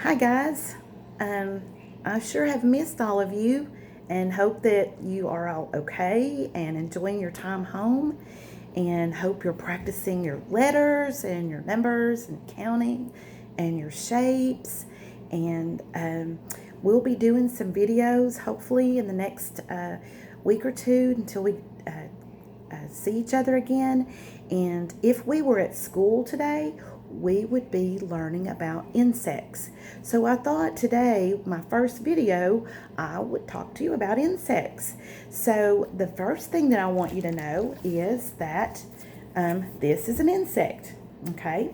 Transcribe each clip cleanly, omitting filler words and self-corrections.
Hi guys. I sure have missed all of you and hope that you are all okay and enjoying your time home, and hope you're practicing your letters and your numbers and counting and your shapes. And we'll be doing some videos hopefully in the next week or two until we see each other again. And if we were at school today, we would be learning about insects. So I thought today, my first video, I would talk to you about insects. So the first thing that I want you to know is that this is an insect, okay?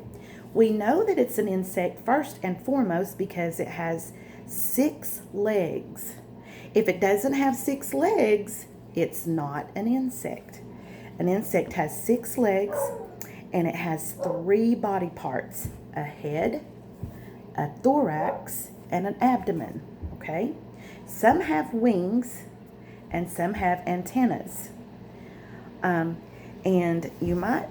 We know that it's an insect first and foremost because it has 6 legs. If it doesn't have 6 legs, it's not an insect. An insect has 6 legs, and it has 3 body parts: a head, a thorax, and an abdomen, okay? Some have wings, and some have antennas. And you might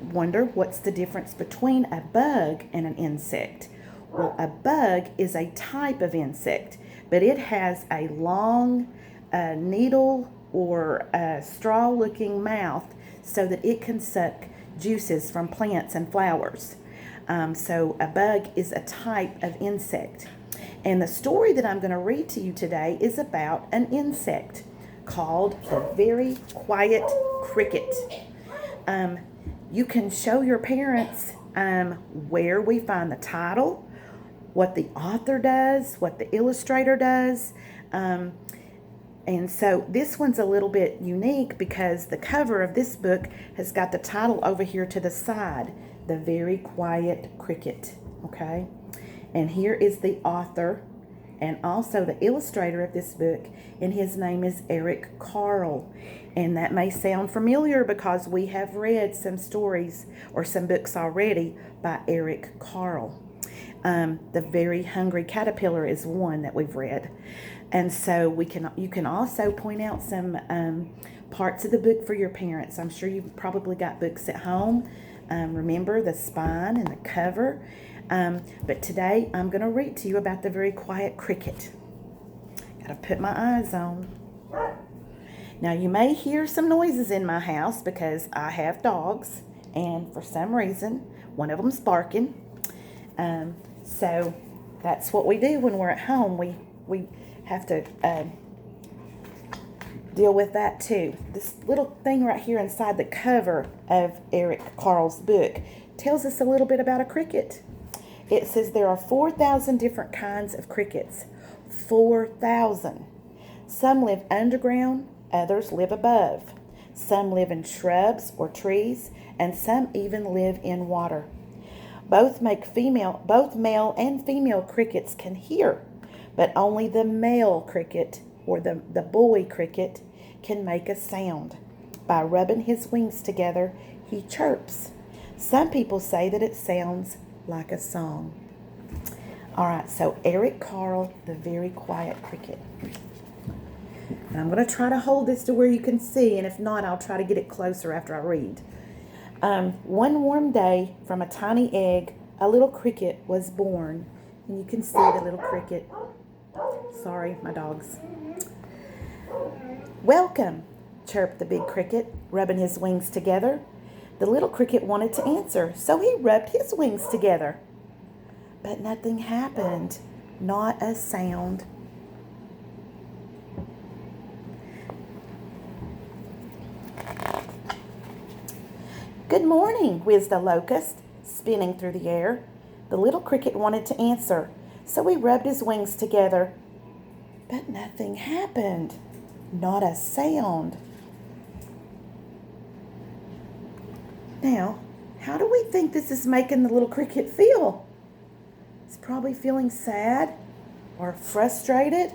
wonder what's the difference between a bug and an insect. Well, a bug is a type of insect, but it has a long needle or a straw-looking mouth so that it can suck juices from plants and flowers. So a bug is a type of insect. And the story that I'm going to read to you today is about an insect called the very quiet cricket. You can show your parents where we find the title, what the author does, what the illustrator does. And so this one's a little bit unique because the cover of this book has got the title over here to the side, The Very Quiet Cricket, okay? And here is the author and also the illustrator of this book, and his name is Eric Carle. And that may sound familiar because we have read some stories or some books already by Eric Carle. The Very Hungry Caterpillar is one that we've read. And so you can also point out some parts of the book for your parents. I'm sure you've probably got books at home. Remember the spine and the cover. But today I'm going to read to you about the very quiet cricket. Got to put my eyes on. Now you may hear some noises in my house because I have dogs, and for some reason one of them's barking. So that's what we do when we're at home. We have to deal with that too. This little thing right here inside the cover of Eric Carle's book tells us a little bit about a cricket. It says there are 4,000 different kinds of crickets. 4,000. Some live underground, others live above. Some live in shrubs or trees, and some even live in water. Both male and female crickets can hear, but only the male cricket, or the boy cricket, can make a sound. By rubbing his wings together, he chirps. Some people say that it sounds like a song. All right, so Eric Carle, The Very Quiet Cricket. And I'm going to try to hold this to where you can see, and if not, I'll try to get it closer after I read. One warm day, from a tiny egg, a little cricket was born. And you can see the little cricket. Sorry, my dogs. Welcome, chirped the big cricket, rubbing his wings together. The little cricket wanted to answer, so he rubbed his wings together. But nothing happened, not a sound. Good morning, whizzed a locust, spinning through the air. The little cricket wanted to answer, so he rubbed his wings together. But nothing happened, not a sound. Now, how do we think this is making the little cricket feel? It's probably feeling sad or frustrated.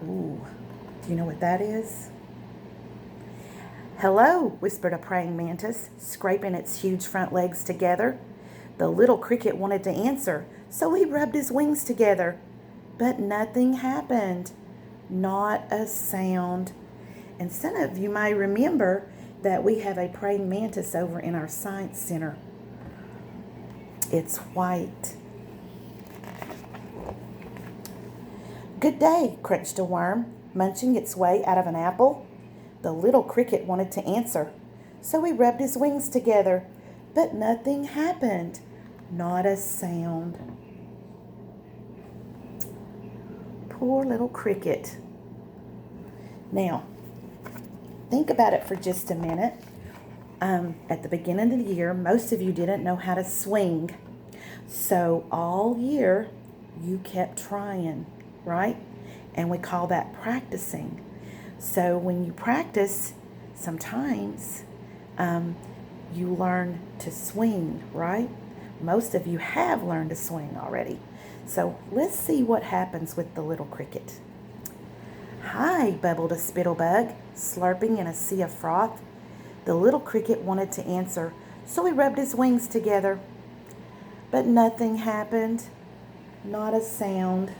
Ooh, do you know what that is? Hello, whispered a praying mantis, scraping its huge front legs together. The little cricket wanted to answer, so he rubbed his wings together. But nothing happened, not a sound. And some of you may remember that we have a praying mantis over in our science center. It's white. Good day, crunched a worm, munching its way out of an apple. The little cricket wanted to answer, so he rubbed his wings together, but nothing happened. Not a sound. Poor little cricket. Now, think about it for just a minute. At the beginning of the year, most of you didn't know how to swing. So all year, you kept trying, right? And we call that practicing. So when you practice, sometimes you learn to swing, right? Most of you have learned to swing already. So let's see what happens with the little cricket. Hi, bubbled a spittlebug, slurping in a sea of froth. The little cricket wanted to answer, so he rubbed his wings together. But nothing happened. Not a sound.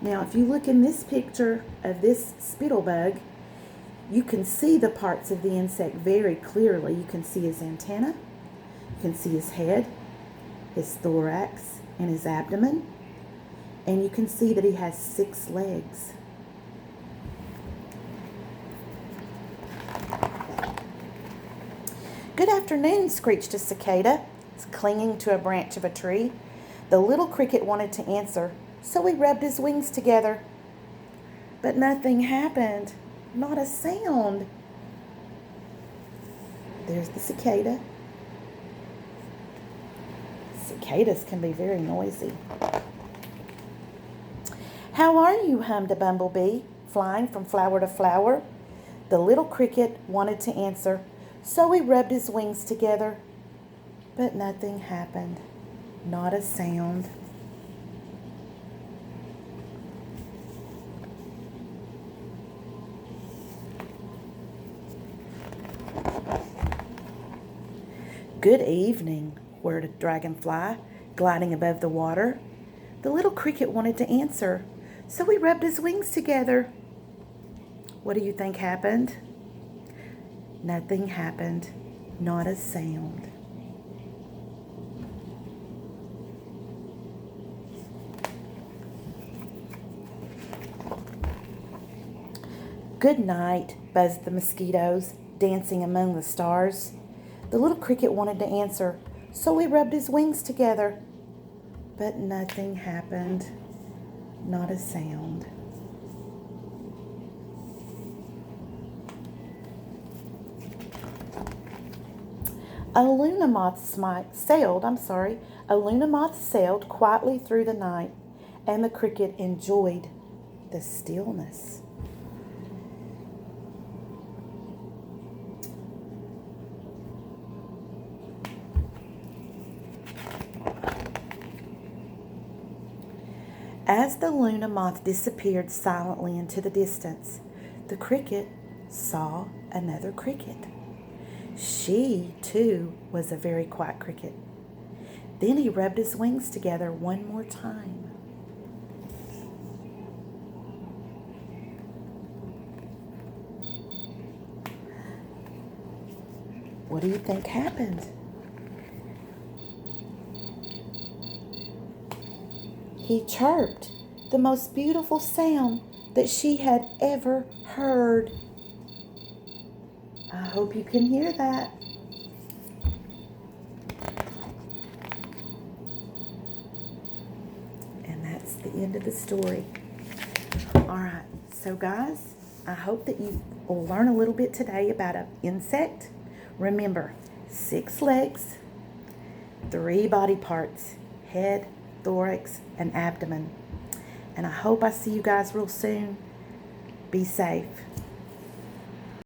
Now, if you look in this picture of this spittlebug, you can see the parts of the insect very clearly. You can see his antenna, you can see his head, his thorax, and his abdomen. And you can see that he has 6 legs. Good afternoon, screeched a cicada, clinging to a branch of a tree. The little cricket wanted to answer, so he rubbed his wings together. But nothing happened. Not a sound. There's the cicada. Cicadas can be very noisy. How are you? Hummed a bumblebee, flying from flower to flower. The little cricket wanted to answer, so he rubbed his wings together. But nothing happened. Not a sound. Good evening, whirred a dragonfly, gliding above the water. The little cricket wanted to answer, so he rubbed his wings together. What do you think happened? Nothing happened. Not a sound. Good night, buzzed the mosquitoes, dancing among the stars. The little cricket wanted to answer, so he rubbed his wings together. But nothing happened. Not a sound. A luna moth sailed quietly through the night, and the cricket enjoyed the stillness. As the luna moth disappeared silently into the distance, the cricket saw another cricket. She, too, was a very quiet cricket. Then he rubbed his wings together one more time. What do you think happened? He chirped, the most beautiful sound that she had ever heard. I hope you can hear that. And that's the end of the story. All right, so guys, I hope that you will learn a little bit today about an insect. Remember, 6 legs, 3 body parts, head, thorax, and abdomen. And I hope I see you guys real soon. Be safe.